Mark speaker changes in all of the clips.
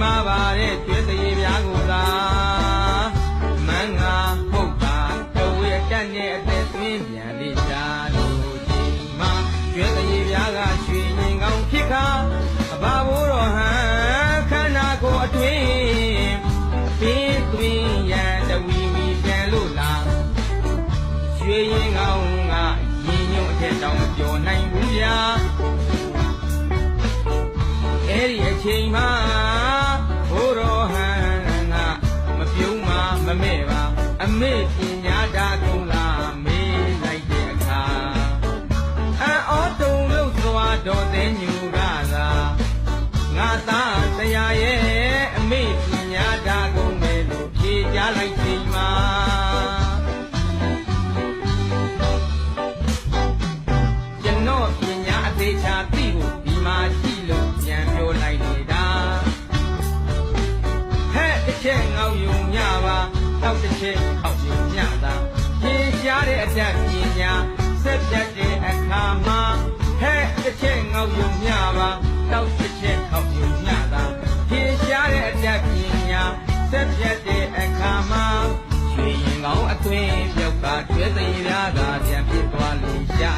Speaker 1: မာပါတဲ့ကျွဲသေးပြားကိုသာမန်းငါပုတ်ပါတဝေတက်နဲ့အသက်သွင်းပြန်လေရှာလို့ချိန်မှာကျွဲသေးပြားကရွှေရင်ကောင်းဖြစ်ခါအဘာဘိုးတော်ဟန်ခန္ဓာကိုအတွင်းပင်းသွင်းရန်တဝီဝီပြန်လို့လားရွှေရင်ကောင်းကရင်ညွန့်အထက်တောင်မပြောနိုင်ဘူးဗျာအဲ့ဒီအချိန်မှာဘိုးတော်ဟန်ကမပြုံးပါမမဲ့ပါအမေပညာတာကုန်လာမေးလိုက်တဲ့အခါအော်တုံလို့သွားတော်တဲ့ညူကသာငါသားတရားရဲ့အမေပညာတာကုန်မယ်လို့ဖြေကြလိုက်ချိန်မှာကျွန်တော်ပညာအသေးချာသိဖို့ဒီမှာရှိလို့ပြန်ပြောလိုက်နေတာဟဲ့တစ်ချက်ငေါယုံညပါနောက်တစ်ချက်အောက်ယုံညသာရှင်းရှားတဲ့အတတ်ပညာဆက်ပြတ်တဲ့အခါမှာဟဲ့တစ်ချက်ငေါယုံညပါနောက်တစ်ချက်အောက်ယုံညသာရှင်းရှားတဲ့အတတ်ပညာဆက်ပြတ်တဲ့အခါမှာရွှေရင်ကောင်းအသွင်ပြောက်ကကျွဲသိပြားကပြန်ဖြစ်သွားလေရှာ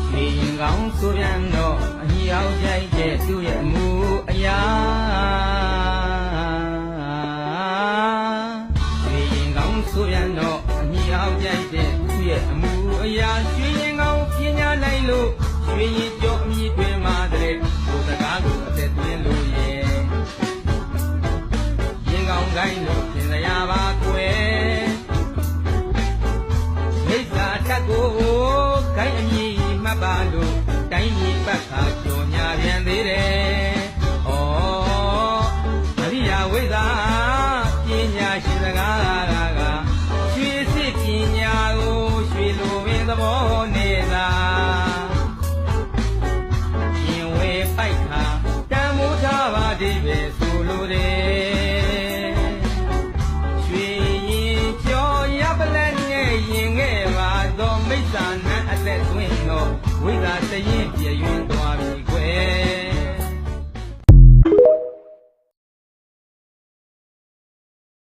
Speaker 1: ရွှေရင်ကောင်းဆိုပြန်တော့အဟိအောင်ကြိုက်တဲ့သူ့ရဲ့အမှုအရာ